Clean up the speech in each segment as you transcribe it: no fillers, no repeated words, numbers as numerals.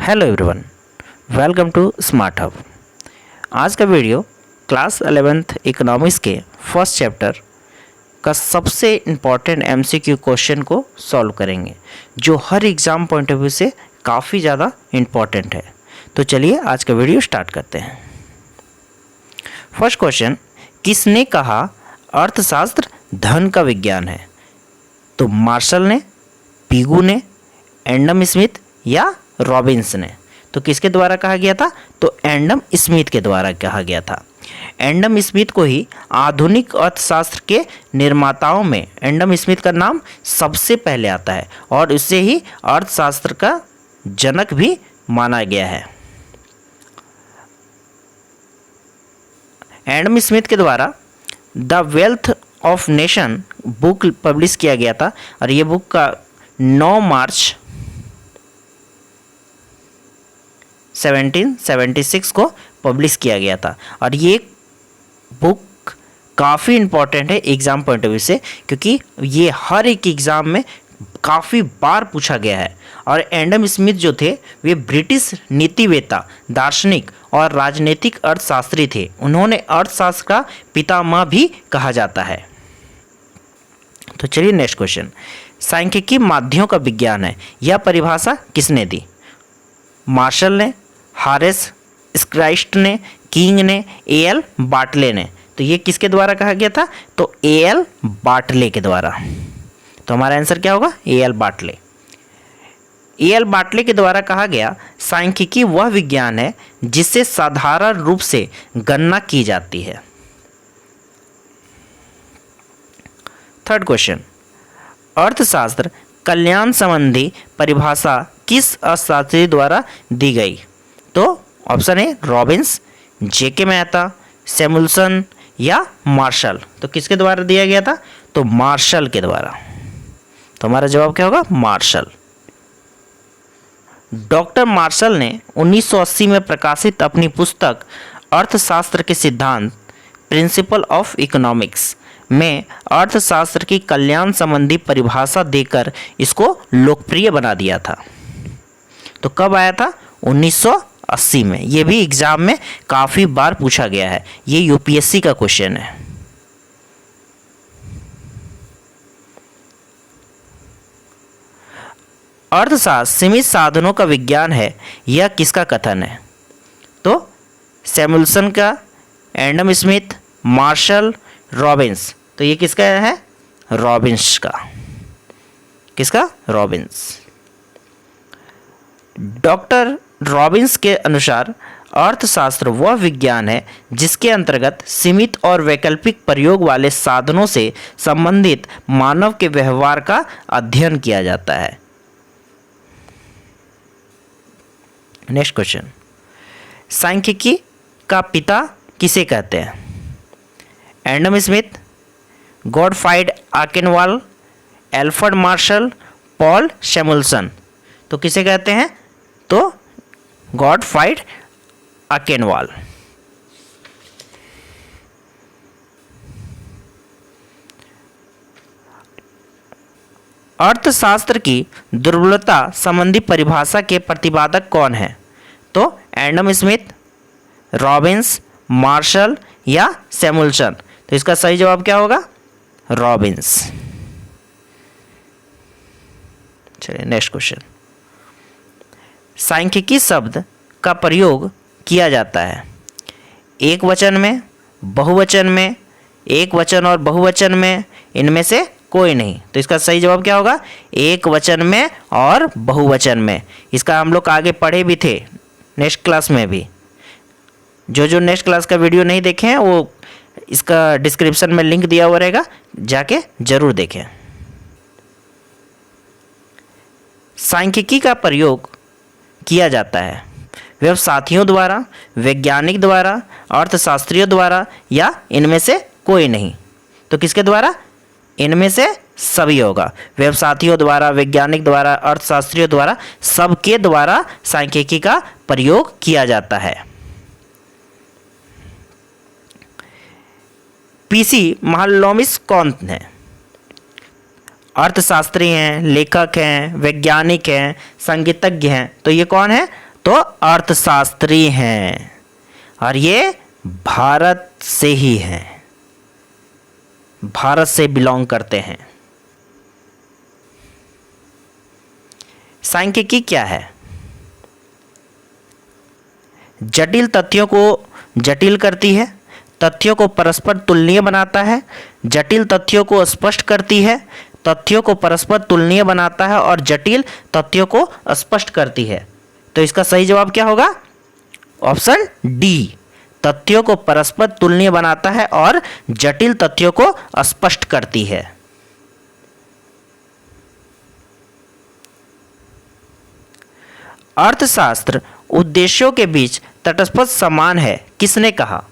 Hello everyone, welcome to Smart Hub. आज का video class 11th economics के first chapter का सबसे इम्पॉर्टेंट एमसीक्यू क्वेश्चन को सॉल्व करेंगे, जो हर एग्ज़ाम पॉइंट ऑफ व्यू से काफ़ी ज़्यादा इम्पॉर्टेंट है। तो चलिए आज का वीडियो स्टार्ट करते हैं। फर्स्ट क्वेश्चन, किसने कहा अर्थशास्त्र धन का विज्ञान है? तो मार्शल ने, पिगू ने, एडम स्मिथ या रॉबिन्स ने? तो किसके द्वारा कहा गया था? तो एडम स्मिथ के द्वारा कहा गया था। एडम स्मिथ को ही आधुनिक अर्थशास्त्र के निर्माताओं में एडम स्मिथ का नाम सबसे पहले आता है और उससे ही अर्थशास्त्र का जनक भी माना गया है। एडम स्मिथ के द्वारा the wealth of nation book publish किया गया था और ये बुक का 9 मार्च 1776 को पब्लिश किया गया था। और ये बुक काफ़ी इम्पॉर्टेंट है एग्ज़ाम पॉइंट ऑफ व्यू से, क्योंकि ये हर एक एग्ज़ाम में काफ़ी बार पूछा गया है। और एडम स्मिथ जो थे वे ब्रिटिश नीतिवेत्ता, दार्शनिक और राजनीतिक अर्थशास्त्री थे। उन्होंने अर्थशास्त्र का पितामह भी कहा जाता है। तो चलिए नेक्स्ट क्वेश्चन, सांख्यिकी माध्यों का विज्ञान है, यह परिभाषा किसने दी? मार्शल ने, हारिस स्क्राइस्ट ने, किंग ने, एल बाटले ने? तो ये किसके द्वारा कहा गया था? तो एल बाटले के द्वारा। तो हमारा आंसर क्या होगा? एल बाटले। एल बाटले के द्वारा कहा गया सांख्यिकी वह विज्ञान है जिससे साधारण रूप से गणना की जाती है। थर्ड क्वेश्चन, अर्थशास्त्र कल्याण संबंधी परिभाषा किस अर्थशास्त्री द्वारा दी गई? तो option A Robins, JK Mehta, Samuelson या मार्शल? तो किसके द्वारा दिया गया था? तो मार्शल के द्वारा। तो हमारा जवाब क्या होगा? मार्शल। डॉक्टर मार्शल ने 1980 में प्रकाशित अपनी पुस्तक अर्थशास्त्र के सिद्धांत प्रिंसिपल ऑफ इकोनॉमिक्स में अर्थशास्त्र की कल्याण संबंधी परिभाषा देकर इसको लोकप्रिय बना दिया था। तो कब आया था? 1980 में। ये भी एग्जाम में काफ़ी बार पूछा गया है, ये यूपीएससी का क्वेश्चन है। अर्थशास्त्र सीमित साधनों का विज्ञान है, यह किसका कथन है? तो सैमुअल्सन का, एडम स्मिथ, मार्शल, रॉबिन्स? तो ये किसका है? रॉबिन्स का। किसका? रॉबिन्स। डॉक्टर रॉबिन्स के अनुसार अर्थशास्त्र वह विज्ञान है जिसके अंतर्गत सीमित और वैकल्पिक प्रयोग वाले साधनों से संबंधित मानव के व्यवहार का अध्ययन किया जाता है। नेक्स्ट क्वेश्चन, सांख्यिकी का पिता किसे कहते हैं? Adam Smith, Gottfried Achenwall, Alfred Marshall, Paul Samuelson? तो किसे कहते हैं? तो गॉडफ्राइड आकेनवाल। अर्थशास्त्र की दुर्बलता संबंधी परिभाषा के प्रतिपादक कौन है? तो एडम स्मिथ, रॉबिन्स, मार्शल या सैमुअल्सन? तो इसका सही जवाब क्या होगा? रॉबिन्स। चलिए नेक्स्ट क्वेश्चन, सांख्यिकी शब्द का प्रयोग किया जाता है एक वचन में, बहुवचन में, एक वचन और बहुवचन में, इनमें से कोई नहीं? तो इसका सही जवाब क्या होगा? एक वचन में और बहुवचन में। इसका हम लोग आगे पढ़े भी थे नेक्स्ट क्लास में भी। जो नेक्स्ट क्लास का वीडियो नहीं देखे हैं वो इसका डिस्क्रिप्शन में लिंक दिया हुआ रहेगा, जाके जरूर देखें। सांख्यिकी का प्रयोग किया जाता है व्यवसायियों द्वारा, वैज्ञानिक द्वारा, अर्थशास्त्रियों द्वारा या इनमें से कोई नहीं? तो किसके द्वारा? इनमें से सभी होगा। व्यवसायियों द्वारा, वैज्ञानिक द्वारा, अर्थशास्त्रियों द्वारा, सबके द्वारा सांख्यिकी का प्रयोग किया जाता है। पीसी महालनोबिस कौन है? अर्थशास्त्री हैं, लेखक हैं, वैज्ञानिक हैं, संगीतज्ञ हैं? तो ये कौन है? तो अर्थशास्त्री हैं और ये भारत से ही हैं, भारत से बिलोंग करते हैं। सांख्यिकी क्या है? जटिल तथ्यों को जटिल करती है, तथ्यों को परस्पर तुलनीय बनाता है, जटिल तथ्यों को स्पष्ट करती है, तथ्यों को परस्पर तुलनीय बनाता है और जटिल तथ्यों को स्पष्ट करती है। तो इसका सही जवाब क्या होगा? ऑप्शन डी, तथ्यों को परस्पर तुलनीय बनाता है और जटिल तथ्यों को स्पष्ट करती है। अर्थशास्त्र उद्देश्यों के बीच तटस्थ समान है, किसने कहा?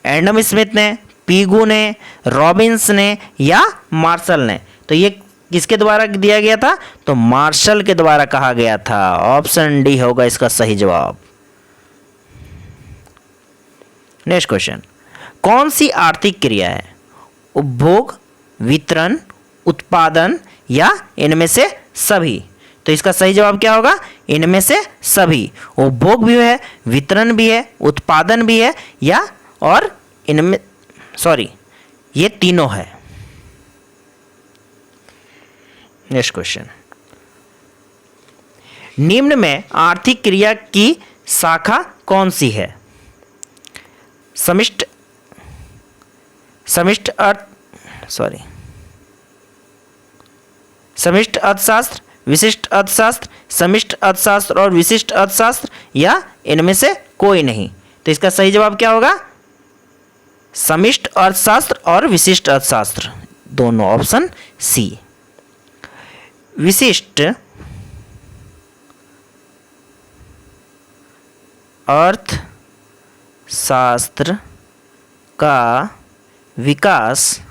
एडम स्मिथ ने, पीगू ने, रॉबिन्स ने या मार्शल ने? तो ये किसके द्वारा दिया गया था? तो मार्शल के द्वारा कहा गया था। ऑप्शन डी होगा इसका सही जवाब। नेक्स्ट क्वेश्चन, कौन सी आर्थिक क्रिया है? उपभोग, वितरण, उत्पादन या इनमें से सभी? तो इसका सही जवाब क्या होगा? इनमें से सभी। उपभोग भी है, वितरण भी है, उत्पादन भी है या और इनमें ये तीनों है। नेक्स्ट क्वेश्चन, निम्न में आर्थिक क्रिया की शाखा कौन सी है? समष्टि अर्थशास्त्र, विशिष्ट अर्थशास्त्र, समष्टि अर्थशास्त्र और विशिष्ट अर्थशास्त्र या इनमें से कोई नहीं? तो इसका सही जवाब क्या होगा? समष्टि अर्थशास्त्र और विशिष्ट अर्थशास्त्र दोनों, ऑप्शन सी। विशिष्ट अर्थशास्त्र का विकास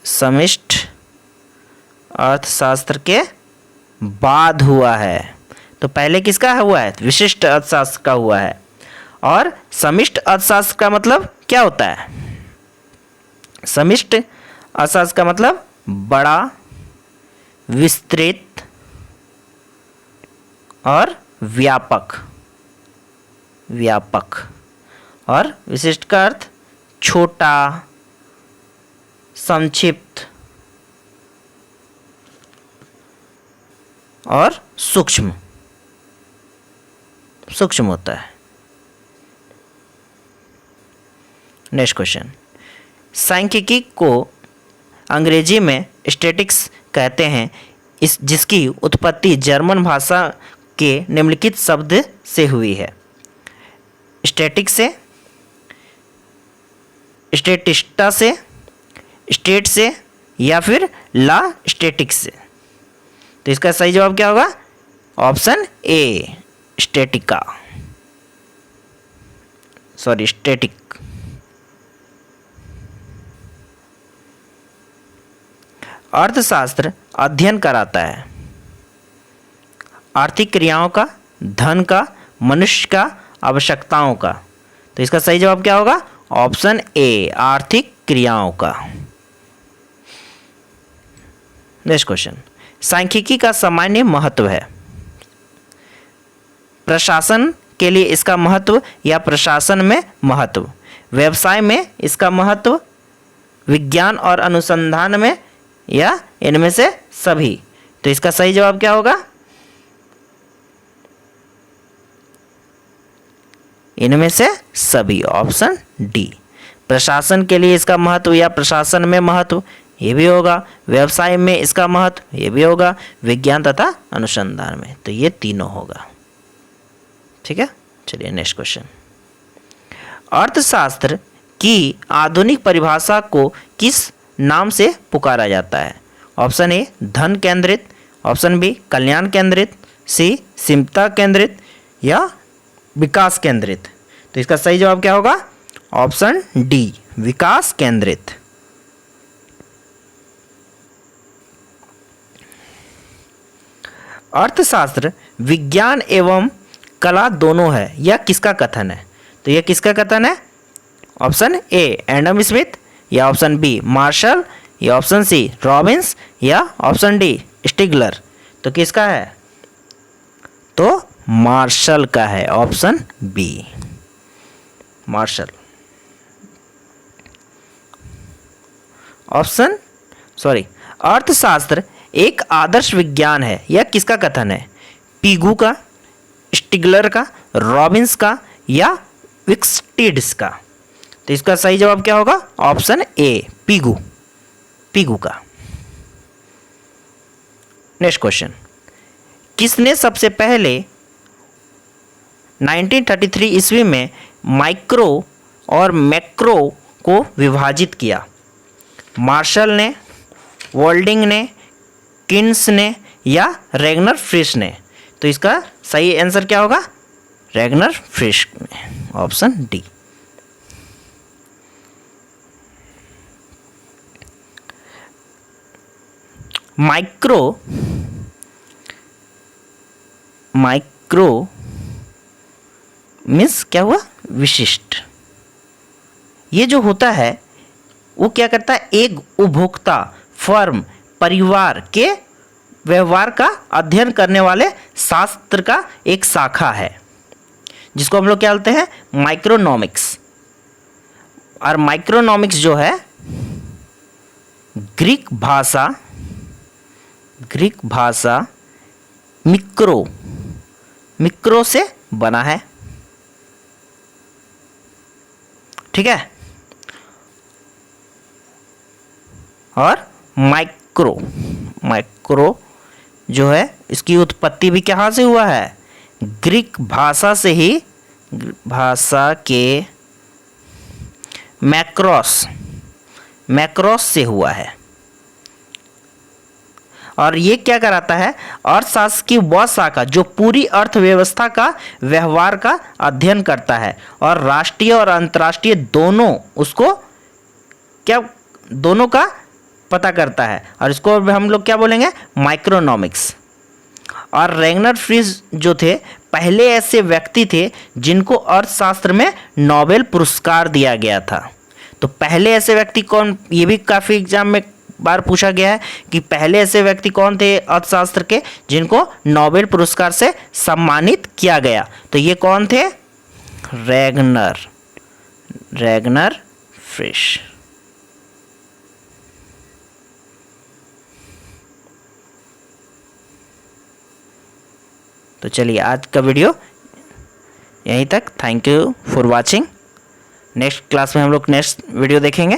समष्टि अर्थशास्त्र के बाद हुआ है। तो पहले किसका हुआ है? विशिष्ट अर्थशास्त्र का हुआ है। और समष्टि अर्थशास्त्र का मतलब क्या होता है? समष्टि अर्थशास्त्र का मतलब बड़ा, विस्तृत और व्यापक। और विशिष्ट का अर्थ छोटा, संक्षिप्त और सूक्ष्म होता है। नेक्स्ट क्वेश्चन, सांख्यिकी को अंग्रेजी में स्टैटिस्टिक्स कहते हैं, जिसकी उत्पत्ति जर्मन भाषा के निम्नलिखित शब्द से हुई है। स्टैटिक से, स्टैटिस्टा से, स्टेट से या फिर ला स्टैटिक्स से? तो इसका सही जवाब क्या होगा? Option A, statica, static. अर्थशास्त्र अध्ययन कराता है आर्थिक क्रियाओं का, धन का, मनुष्य का, आवश्यकताओं का। तो इसका सही जवाब क्या होगा? ऑप्शन ए, आर्थिक क्रियाओं का। नेक्स्ट क्वेश्चन, सांख्यिकी का सामान्य महत्व है। प्रशासन के लिए इसका महत्व या प्रशासन में महत्व, व्यवसाय में इसका महत्व, विज्ञान और अनुसंधान में या इनमें से सभी? तो इसका सही जवाब क्या होगा? इनमें से सभी, ऑप्शन डी। प्रशासन के लिए इसका महत्व या प्रशासन में महत्व, ये भी होगा। व्यवसाय में इसका महत्व, ये भी होगा। विज्ञान तथा अनुसंधान में, तो ये तीनों होगा। ठीक है, चलिए नेक्स्ट क्वेश्चन। अर्थशास्त्र की आधुनिक परिभाषा को किस नाम से पुकारा जाता है? ऑप्शन ए, धन केंद्रित, ऑप्शन बी, कल्याण केंद्रित, सी, सीमता केंद्रित या विकास केंद्रित? तो इसका सही जवाब क्या होगा? ऑप्शन डी, विकास केंद्रित। अर्थशास्त्र विज्ञान एवं कला दोनों है, यह किसका कथन है? तो यह किसका कथन है? ऑप्शन ए, एडम स्मिथ या ऑप्शन बी, मार्शल ये ऑप्शन सी रॉबिन्स या ऑप्शन डी स्टिगलर। तो किसका है? तो मार्शल का है, option B Marshall. Option sorry, अर्थशास्त्र एक आदर्श विज्ञान है, यह किसका कथन है? पिगू का, स्टिगलर का, रॉबिन्स का या विक्सटिड्स का? तो इसका सही जवाब क्या होगा? ऑप्शन ए पिगू, पिगू का। नेक्स्ट क्वेश्चन, किसने सबसे पहले 1933 ईस्वी में माइक्रो और मैक्रो को विभाजित किया? मार्शल ने, वोल्डिंग ने, किन्स ने या रेगनर फ्रिश ने? तो इसका सही आंसर क्या होगा? रेगनर फ्रिश ने, ऑप्शन डी। माइक्रो मीन्स क्या हुआ? विशिष्ट। ये जो होता है वो क्या करता है? एक उपभोक्ता, फर्म, परिवार के व्यवहार का अध्ययन करने वाले शास्त्र का एक शाखा है, जिसको हम लोग क्या बोलते हैं? माइक्रोनॉमिक्स। और माइक्रोनॉमिक्स जो है ग्रीक भाषा मिक्रो से बना है, ठीक है। और माइक्रो जो है इसकी उत्पत्ति भी कहाँ से हुआ है? ग्रीक भाषा से ही, भाषा के मैक्रोस से हुआ है। और ये क्या कराता है? अर्थशास्त्र की वह शाखा जो पूरी अर्थव्यवस्था का व्यवहार का अध्ययन करता है और राष्ट्रीय और अंतर्राष्ट्रीय दोनों दोनों का पता करता है, और इसको हम लोग क्या बोलेंगे? माइक्रोनॉमिक्स। और रेगनर फ्रिश जो थे पहले ऐसे व्यक्ति थे जिनको अर्थशास्त्र में नोबेल पुरस्कार दिया गया था। तो पहले ऐसे व्यक्ति कौन? ये भी काफ़ी एग्जाम में बार पूछा गया है कि पहले ऐसे व्यक्ति कौन थे अर्थशास्त्र के जिनको नोबेल पुरस्कार से सम्मानित किया गया? तो ये कौन थे? रेगनर फ्रिश। तो चलिए आज का वीडियो यहीं तक। Thank you for watching. Next class में हम लोग नेक्स्ट वीडियो देखेंगे।